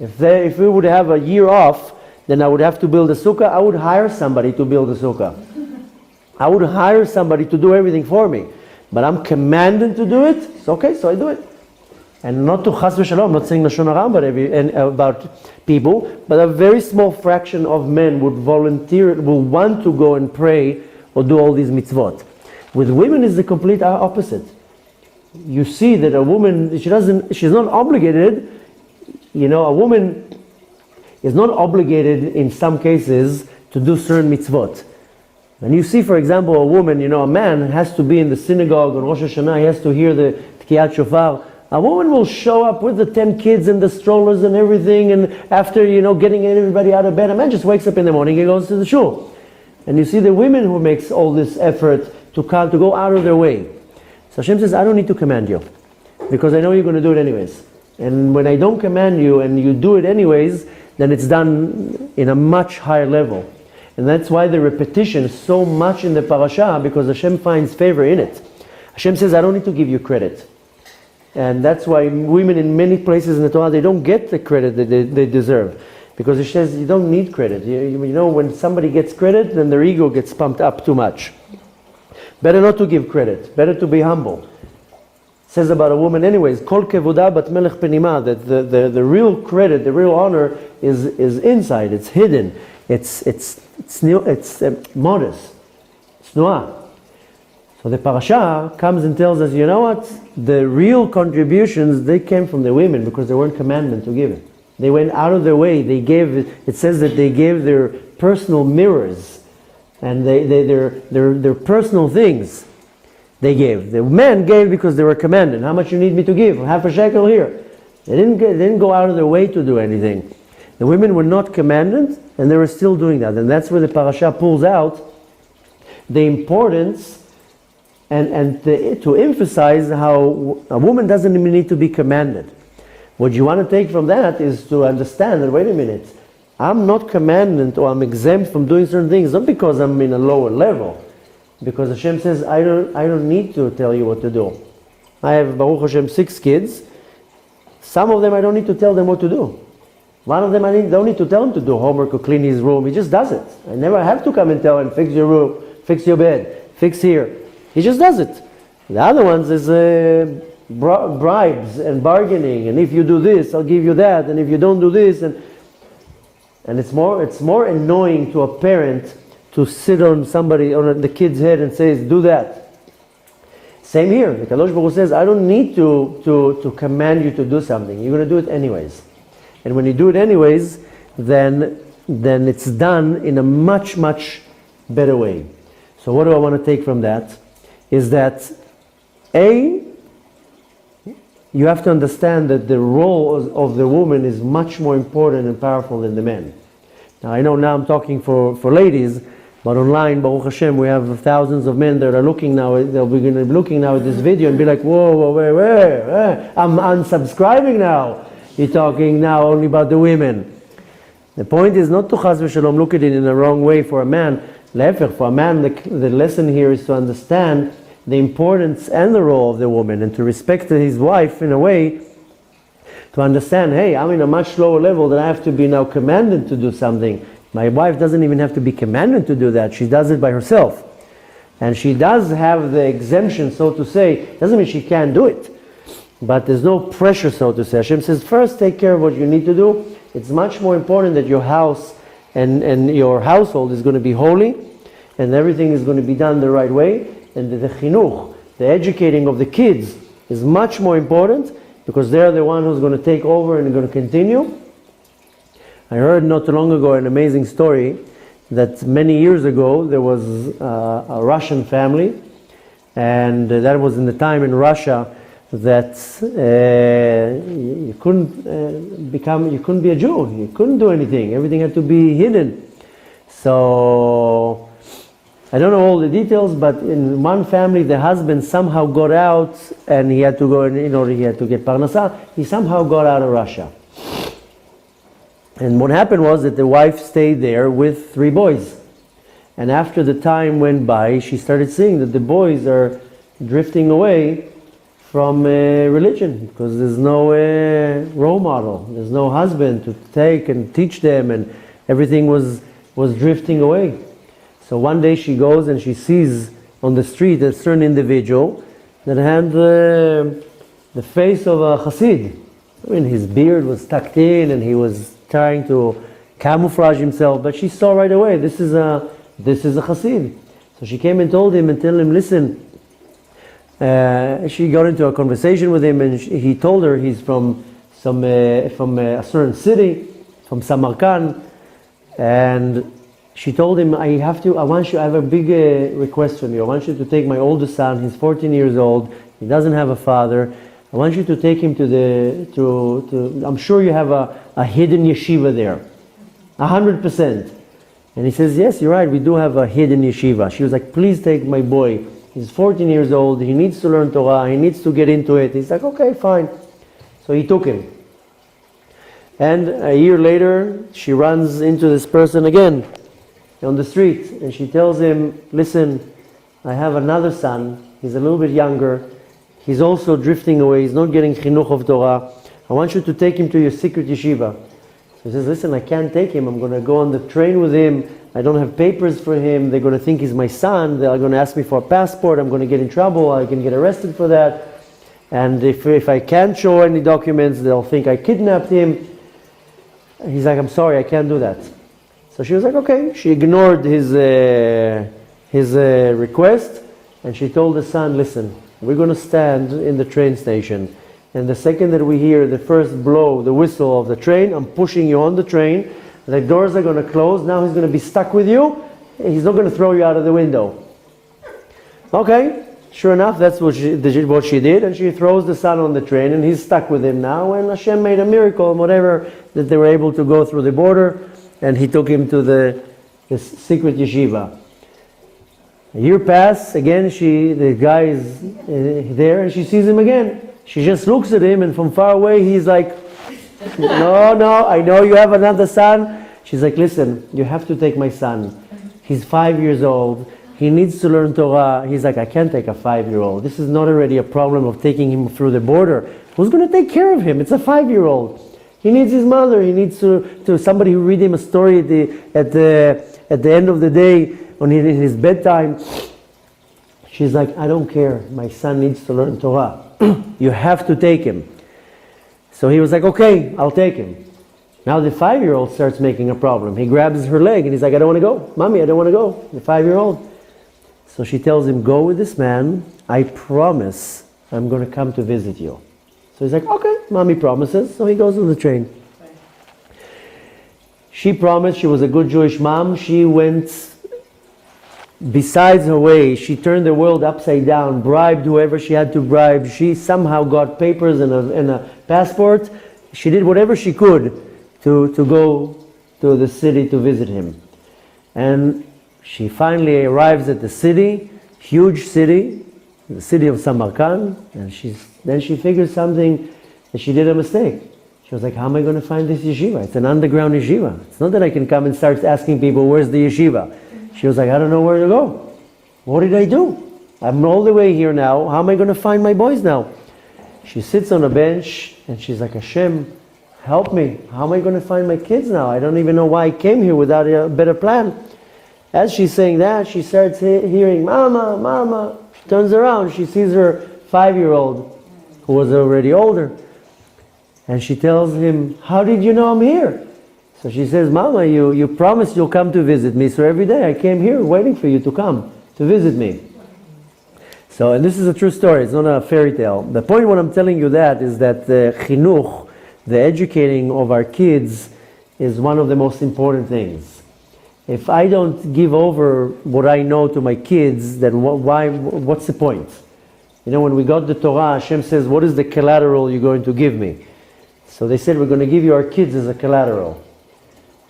If we would have a year off, then I would have to build a sukkah. I would hire somebody to build a sukkah. I would hire somebody to do everything for me. But I'm commanded to do it. It's okay, so I do it. And not to chas v'shalom, I'm not saying lashon hara about people, but a very small fraction of men would will want to go and pray or do all these mitzvot. With women is the complete opposite. You see that a woman, she's not obligated, a woman is not obligated in some cases to do certain mitzvot. And you see, for example, a woman, a man has to be in the synagogue on Rosh Hashanah, he has to hear the Tkiyat Shofar. A woman will show up with the 10 kids and the strollers and everything, and after, getting everybody out of bed, a man just wakes up in the morning and goes to the shul. And you see the women who makes all this effort to go out of their way. So Hashem says, I don't need to command you, because I know you're going to do it anyways. And when I don't command you and you do it anyways, then it's done in a much higher level. And that's why the repetition is so much in the parasha, because Hashem finds favor in it. Hashem says, I don't need to give you credit. And that's why women in many places in the Torah, they don't get the credit that they deserve. Because it says you don't need credit. When somebody gets credit, then their ego gets pumped up too much. Better not to give credit. Better to be humble. It says about a woman anyways, Kol kevuda bat melech penima, that the real credit, the real honor is inside. It's hidden. It's modest. It's noah. So the parasha comes and tells us, the real contributions, they came from the women because they weren't commanded to give it. They went out of their way. They gave it says that they gave their personal mirrors and their personal things they gave. The men gave because they were commanded. How much you need me to give? Half a shekel here. They didn't go out of their way to do anything. The women were not commanded, and they were still doing that. And that's where the parasha pulls out the importance and to emphasize how a woman doesn't even need to be commanded. What you want to take from that is to understand that, wait a minute, I'm not commanded or I'm exempt from doing certain things, not because I'm in a lower level, because Hashem says, I don't need to tell you what to do. I have, Baruch Hashem, 6 kids. Some of them I don't need to tell them what to do. One of them I don't need to tell him to do homework or clean his room. He just does it. I never have to come and tell him, fix your room, fix your bed, fix here. He just does it. The other ones is bribes and bargaining, and if you do this, I'll give you that, and if you don't do this, and it's more annoying to a parent to sit on the kid's head and says, do that. Same here. The Kadosh Baruch Hu says, I don't need to command you to do something. You're going to do it anyways. And when you do it anyways, then it's done in a much, much better way. So what do I want to take from that? Is that you have to understand that the role of the woman is much more important and powerful than the men. Now I know now I'm talking for ladies, but online, Baruch Hashem, we have thousands of men that are looking now, they'll be looking now at this video and be like, whoa, where? I'm unsubscribing now. You're talking now only about the women. The point is not to chas v'shalom look at it in the wrong way for a man. For a man, the lesson here is to understand the importance and the role of the woman and to respect his wife in a way to understand, hey, I'm in a much lower level that I have to be now commanded to do something. My wife doesn't even have to be commanded to do that. She does it by herself. And she does have the exemption, so to say. Doesn't mean she can't do it. But there's no pressure, so to say. Hashem says, first take care of what you need to do. It's much more important that your house and your household is going to be holy and everything is going to be done the right way. And the chinuch, the educating of the kids, is much more important because they're the one who's going to take over and going to continue. I heard not too long ago an amazing story that many years ago there was a Russian family, and that was in the time in Russia that you couldn't be a Jew, you couldn't do anything, everything had to be hidden. So I don't know all the details, but in one family the husband somehow got out and he had to go, he had to get parnasa, he somehow got out of Russia. And what happened was that the wife stayed there with 3 boys. And after the time went by, she started seeing that the boys are drifting away from religion because there's no role model, there's no husband to take and teach them, and everything was drifting away. So one day she goes and she sees on the street a certain individual that had the face of a Hasid. I mean, his beard was tucked in and he was trying to camouflage himself, but she saw right away, this is a Hasid. So she came and told him listen, she got into a conversation with him, and he told her he's from a certain city, from Samarkand, and she told him, I have a big request from you. I want you to take my oldest son, he's 14 years old, he doesn't have a father. I want you to take him I'm sure you have a hidden yeshiva there, 100%. And he says, yes, you're right, we do have a hidden yeshiva. She was like, please take my boy. He's 14 years old, he needs to learn Torah, he needs to get into it. He's like, okay, fine. So he took him. And a year later, she runs into this person again on the street, and she tells him, listen, I have another son, he's a little bit younger, he's also drifting away, he's not getting chinuch of Torah. I want you to take him to your secret yeshiva. So he says, listen, I can't take him, I'm going to go on the train with him, I don't have papers for him, they're going to think he's my son, they're going to ask me for a passport, I'm going to get in trouble, I can get arrested for that. And if I can't show any documents, they'll think I kidnapped him. He's like, I'm sorry, I can't do that. So she was like, okay. She ignored his request, and she told the son, listen, we're going to stand in the train station, and the second that we hear the first blow, the whistle of the train, I'm pushing you on the train, the doors are going to close, now he's going to be stuck with you, he's not going to throw you out of the window. Okay. Sure enough, that's what she did, and she throws the son on the train, and he's stuck with him now, and Hashem made a miracle, whatever, that they were able to go through the border, and he took him to the secret yeshiva. A year passed, again the guy is there, and she sees him again. She just looks at him, and from far away, he's like, no, I know you have another son. She's like, listen, you have to take my son. He's 5 years old. He needs to learn Torah. He's like, I can't take a 5-year-old. This is not already a problem of taking him through the border. Who's going to take care of him? It's a 5-year-old. He needs his mother. He needs to somebody who read him a story at the end of the day in his bedtime. She's like, I don't care. My son needs to learn Torah. You have to take him. So he was like, okay, I'll take him. Now the 5-year-old starts making a problem. He grabs her leg and he's like, I don't want to go. Mommy, I don't want to go. The 5-year-old. So she tells him, go with this man. I promise I'm going to come to visit you. So he's like, okay, mommy promises. So he goes on the train. She promised, she was a good Jewish mom. She went besides her way. She turned the world upside down, bribed whoever she had to bribe. She somehow got papers and a passport. She did whatever she could to go to the city to visit him. And she finally arrives at the city, huge city, the city of Samarkand, and then she figures something, that she did a mistake. She was like, how am I going to find this yeshiva? It's an underground yeshiva. It's not that I can come and start asking people, where's the yeshiva? She was like, I don't know where to go. What did I do? I'm all the way here now. How am I going to find my boys now? She sits on a bench, and she's like, Hashem, help me. How am I going to find my kids now? I don't even know why I came here without a better plan. As she's saying that, she starts hearing, Mama, Mama. She turns around, she sees her 5-year-old, who was already older. And she tells him, how did you know I'm here? So she says, Mama, you promised you'll come to visit me, so every day I came here waiting for you to come to visit me. So, and this is a true story, it's not a fairy tale. The point when I'm telling you that is that the chinuch, the educating of our kids, is one of the most important things. If I don't give over what I know to my kids, then what's the point? You know, when we got the Torah, Hashem says, what is the collateral you're going to give me? So they said, we're going to give you our kids as a collateral.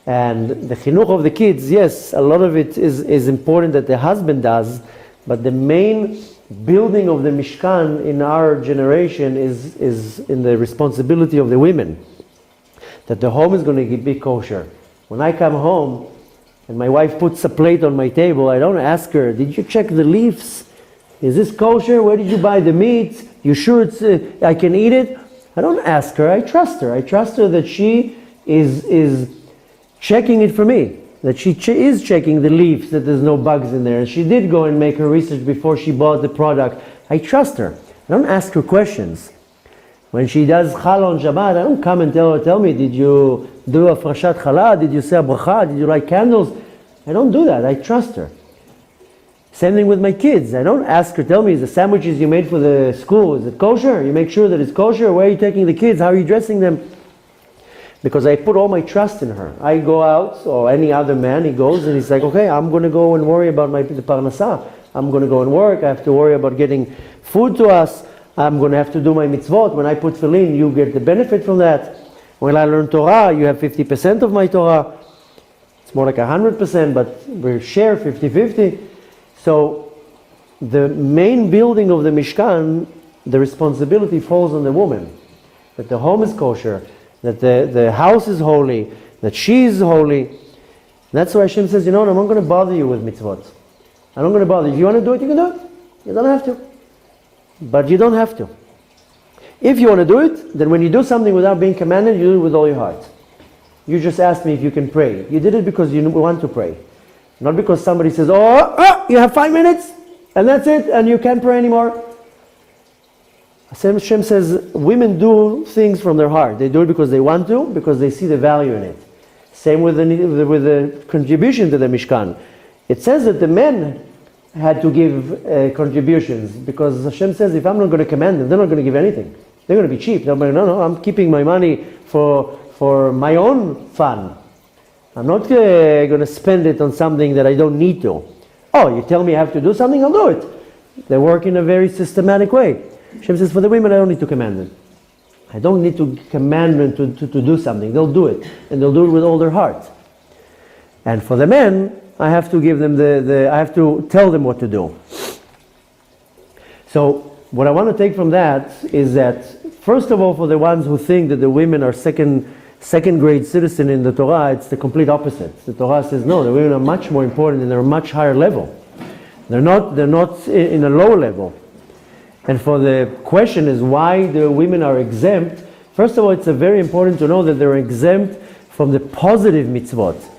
And the chinuch of the kids, yes, a lot of it is important that the husband does, but the main building of the Mishkan in our generation is in the responsibility of the women. That the home is going to be kosher. When I come home, and my wife puts a plate on my table, I don't ask her, did you check the leaves? Is this kosher? Where did you buy the meat? You sure I can eat it? I don't ask her, I trust her. I trust her that she is checking it for me. That she is checking the leaves, that there's no bugs in there. And she did go and make her research before she bought the product. I trust her. I don't ask her questions. When she does challah on Shabbat, I don't come and tell me, did you do a frashat challah? Did you say a bracha? Did you light candles? I don't do that. I trust her. Same thing with my kids. I don't ask her, tell me, is the sandwiches you made for the school, is it kosher? You make sure that it's kosher? Where are you taking the kids? How are you dressing them? Because I put all my trust in her. I go out, or any other man, he goes and he's like, okay, I'm going to go and worry about the parnasah. I'm going to go and work. I have to worry about getting food to us. I'm going to have to do my mitzvot. When I put tefillin, you get the benefit from that. When I learn Torah, you have 50% of my Torah. It's more like 100%, but we share 50-50. So the main building of the Mishkan, the responsibility falls on the woman. That the home is kosher, that the house is holy, that she is holy. And that's why Hashem says, you know what, I'm not going to bother you with mitzvot. I'm not going to bother you. If you want to do it, you can do it. You don't have to. But you don't have to. If you want to do it, then when you do something without being commanded, you do it with all your heart. You just asked me if you can pray. You did it because you want to pray. Not because somebody says, you have 5 minutes, and that's it, and you can't pray anymore. Hashem says, women do things from their heart. They do it because they want to, because they see the value in it. Same with the contribution to the Mishkan. It says that the men had to give contributions, because Hashem says, if I'm not going to command them, they're not going to give anything. They're going to be cheap. They're going, no, I'm keeping my money for my own fun. I'm not going to spend it on something that I don't need to. Oh, you tell me I have to do something, I'll do it. They work in a very systematic way. Hashem says, for the women, I don't need to command them. I don't need to command them to do something. They'll do it. And they'll do it with all their heart. And for the men, I have to give them I have to tell them what to do. So, what I want to take from that is that, first of all, for the ones who think that the women are second grade citizen in the Torah, it's the complete opposite. The Torah says, no, the women are much more important and they're a much higher level. They're not in a lower level. And for the question is why the women are exempt, first of all, it's very important to know that they're exempt from the positive mitzvot.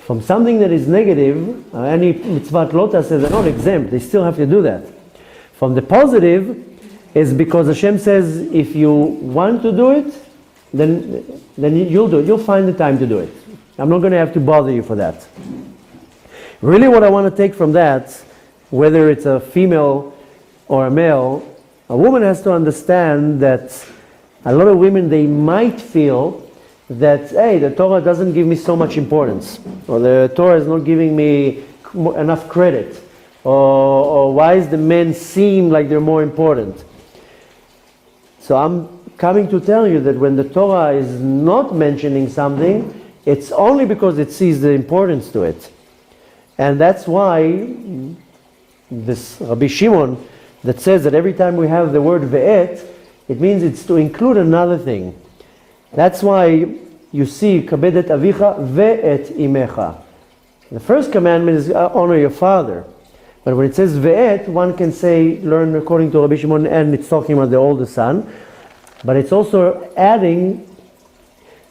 From something that is negative, any mitzvot lota says they're not exempt, they still have to do that. From the positive is because Hashem says, if you want to do it, then you'll do it. You'll find the time to do it. I'm not going to have to bother you for that. Really what I want to take from that, whether it's a female or a male, a woman has to understand that a lot of women, they might feel that, hey, the Torah doesn't give me so much importance, or the Torah is not giving me enough credit, or why does the men seem like they're more important? So I'm coming to tell you that when the Torah is not mentioning something, it's only because it sees the importance to it. And that's why this Rabbi Shimon that says that every time we have the word ve'et, it means it's to include another thing. That's why you see kabed et avicha ve'et imecha. The first commandment is honor your father. But when it says ve'et, one can say, learn according to Rabbi Shimon, and it's talking about the older son. But it's also adding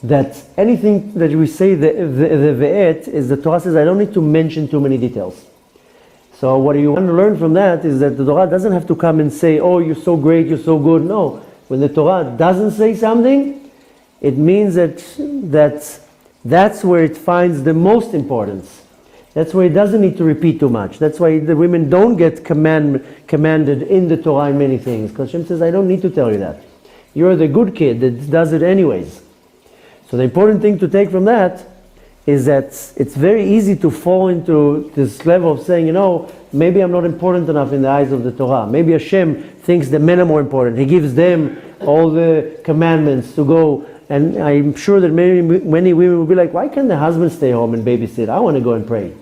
that anything that we say, the ve'et, is the Torah says, I don't need to mention too many details. So what you want to learn from that is that the Torah doesn't have to come and say, oh, you're so great, you're so good. No. When the Torah doesn't say something, it means that's where it finds the most importance. That's why it doesn't need to repeat too much. That's why the women don't get commanded in the Torah in many things. Because Hashem says, I don't need to tell you that. You're the good kid that does it anyways. So the important thing to take from that is that it's very easy to fall into this level of saying, maybe I'm not important enough in the eyes of the Torah. Maybe Hashem thinks the men are more important. He gives them all the commandments to go. And I'm sure that many women will be like, why can't the husband stay home and babysit? I want to go and pray.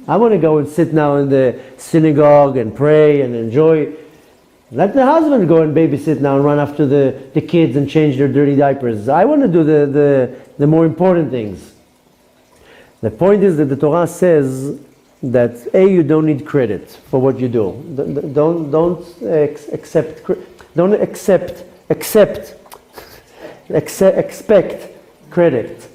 I want to go and sit now in the synagogue and pray and enjoy. Let the husband go and babysit now and run after the kids and change their dirty diapers. I want to do the more important things. The point is that the Torah says that you don't need credit for what you do. Don't expect credit.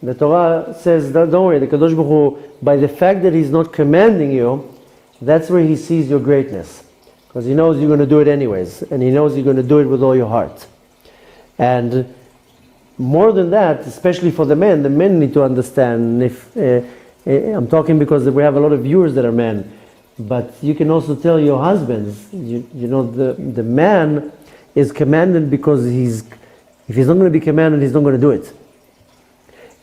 The Torah says, don't worry, the Kadosh Baruch Hu, by the fact that He's not commanding you, that's where He sees your greatness. Because He knows you're going to do it anyways, and He knows you're going to do it with all your heart. And more than that, especially for the men need to understand, if I'm talking because we have a lot of viewers that are men, but you can also tell your husbands, you know, the man is commanded because if he's not going to be commanded, he's not going to do it.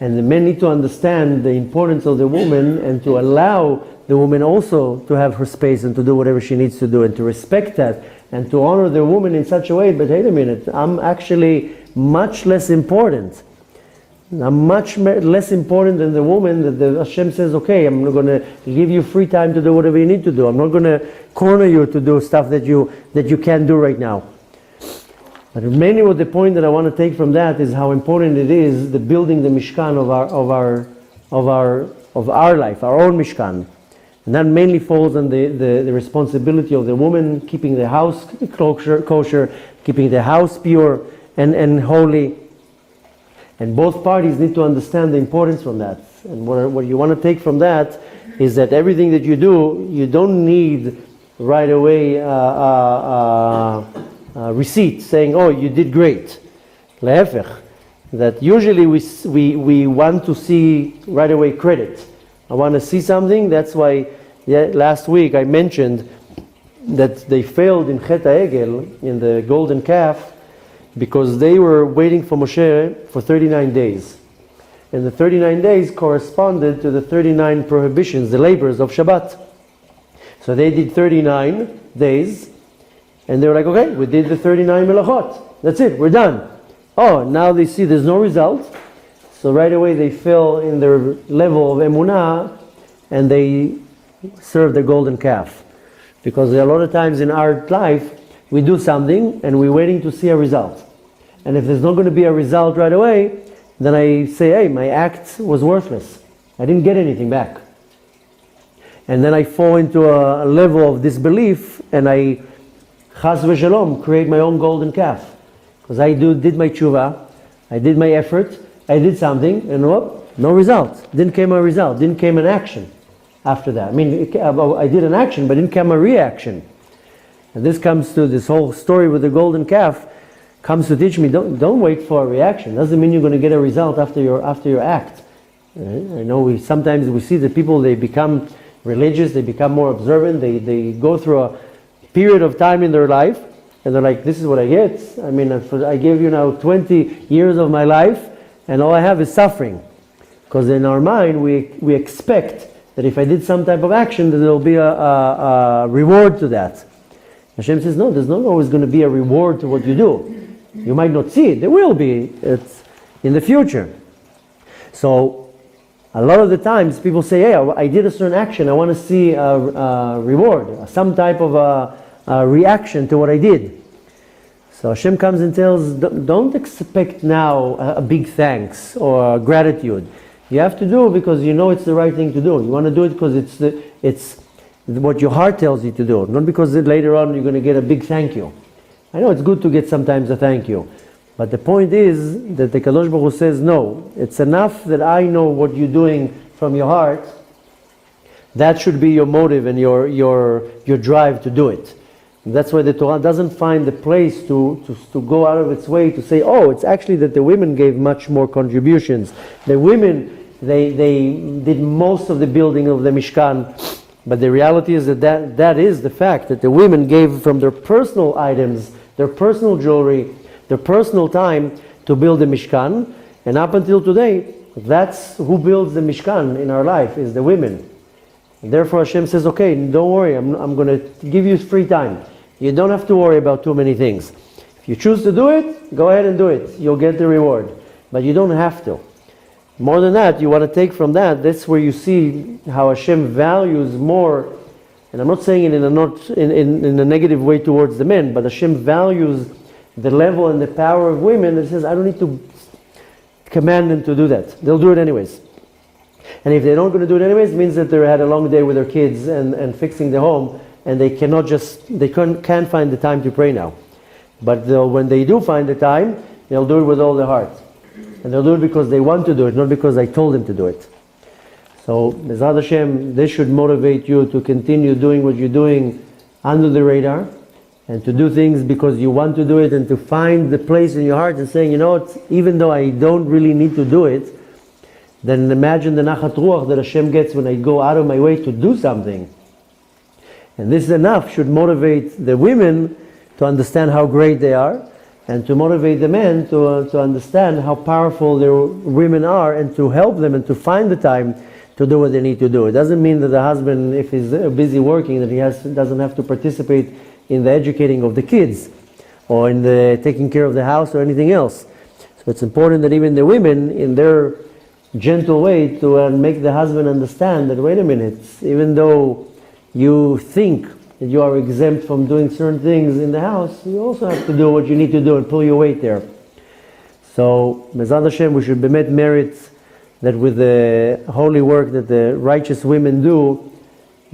And the men need to understand the importance of the woman and to allow the woman also to have her space and to do whatever she needs to do and to respect that and to honor the woman in such a way. But wait a minute, I'm actually much less important. I'm much less important than the woman that the Hashem says, okay, I'm not going to give you free time to do whatever you need to do. I'm not going to corner you to do stuff that you can't do right now. But mainly what the point that I want to take from that is how important it is the building the Mishkan of our life, our own Mishkan. And that mainly falls on the responsibility of the woman keeping the house kosher, keeping the house pure and holy. And both parties need to understand the importance from that. And what you want to take from that is that everything that you do, you don't need right away receipt saying, oh, you did great. Le'efech. That usually we want to see right away credit. I want to see something. That's why last week I mentioned that they failed in Chet HaEgel, in the golden calf, because they were waiting for Moshe for 39 days. And the 39 days corresponded to the 39 prohibitions, the labors of Shabbat. So they did 39 days, and they were like, okay, we did the 39 melachot. That's it, we're done. Oh, now they see there's no result. So right away they fell in their level of emunah, and they served the golden calf. Because a lot of times in our life, we do something and we're waiting to see a result. And if there's not going to be a result right away, then I say, hey, my act was worthless. I didn't get anything back. And then I fall into a level of disbelief and I, chas v'shalom, create my own golden calf. Because I did my tshuva, I did my effort, I did something, and what? No result. Didn't come a result, didn't come an action after that. I mean, I did an action, but didn't come a reaction. And this comes to this whole story with the golden calf, comes to teach me, don't wait for a reaction. Doesn't mean you're going to get a result after your act. I know sometimes we see that people, they become religious, they become more observant, they go through a period of time in their life, and they're like, this is what I get. I mean, I gave you now 20 years of my life, and all I have is suffering. Because in our mind, we expect that if I did some type of action, that there will be a reward to that. Hashem says, no, there's not always going to be a reward to what you do. You might not see it. There will be. It's in the future. So, a lot of the times people say, hey, I did a certain action. I want to see a reward, some type of a reaction to what I did. So Hashem comes and tells, don't expect now a big thanks or gratitude. You have to do it because you know it's the right thing to do. You want to do it because it's what your heart tells you to do, not because later on you're going to get a big thank you. I know it's good to get sometimes a thank you, but the point is that the Kadosh Baruch Hu says, no, it's enough that I know what you're doing from your heart. That should be your motive and your drive to do it. And that's why the Torah doesn't find the place to go out of its way to say, oh, it's actually that the women gave much more contributions. The women, they did most of the building of the Mishkan. But the reality is that is the fact, that the women gave from their personal items, their personal jewelry, their personal time to build the Mishkan. And up until today, that's who builds the Mishkan in our life, is the women. And therefore Hashem says, okay, don't worry, I'm going to give you free time. You don't have to worry about too many things. If you choose to do it, go ahead and do it. You'll get the reward. But you don't have to. More than that, you want to take from that's where you see how Hashem values more, and I'm not saying it in a negative way towards the men, but Hashem values the level and the power of women that says, I don't need to command them to do that. They'll do it anyways. And if they're not going to do it anyways, it means that they had a long day with their kids and fixing the home, and they can't find the time to pray now. But when they do find the time, they'll do it with all their heart. And they'll do it because they want to do it, not because I told them to do it. So, Bezrat Hashem, this should motivate you to continue doing what you're doing under the radar, and to do things because you want to do it, and to find the place in your heart and saying, you know what, even though I don't really need to do it, then imagine the nachat ruach that Hashem gets when I go out of my way to do something. And this enough should motivate the women to understand how great they are, and to motivate the men to understand how powerful their women are, and to help them and to find the time to do what they need to do. It doesn't mean that the husband, if he's busy working, that he doesn't have to participate in the educating of the kids, or in the taking care of the house, or anything else. So it's important that even the women, in their gentle way, to make the husband understand that, wait a minute, even though you think that you are exempt from doing certain things in the house, you also have to do what you need to do and pull your weight there. So, Bezat Hashem, we should bemet merit that with the holy work that the righteous women do,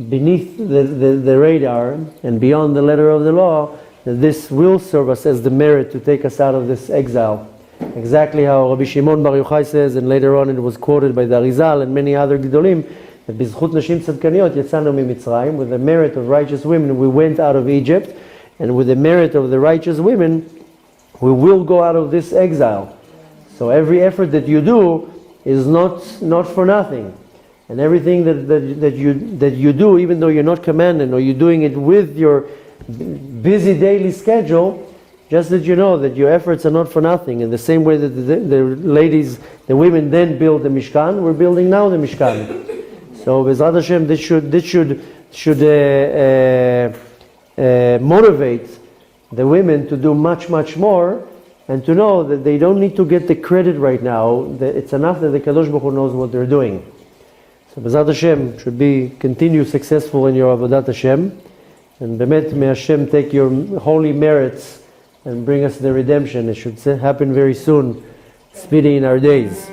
beneath the radar and beyond the letter of the law, that this will serve us as the merit to take us out of this exile. Exactly how Rabbi Shimon Bar Yochai says, and later on it was quoted by the Arizal and many other Gedolim, that Bizchut Nashim Tzadkaniot Yatzanu miMitzrayim, with the merit of righteous women we went out of Egypt, and with the merit of the righteous women we will go out of this exile. So every effort that you do is not for nothing. And everything that you do, even though you're not commanded, or you're doing it with your busy daily schedule, just that you know that your efforts are not for nothing. In the same way that the ladies, the women then build the Mishkan, we're building now the Mishkan. So Bezrat Hashem, this should motivate the women to do much, much more, and to know that they don't need to get the credit right now. That it's enough that the Kadosh Baruch Hu knows what they're doing. So Bezrat Hashem should continue successful in your Avodat Hashem, and Bemet, may Hashem take your holy merits and bring us the redemption. It should happen very soon, speedy in our days.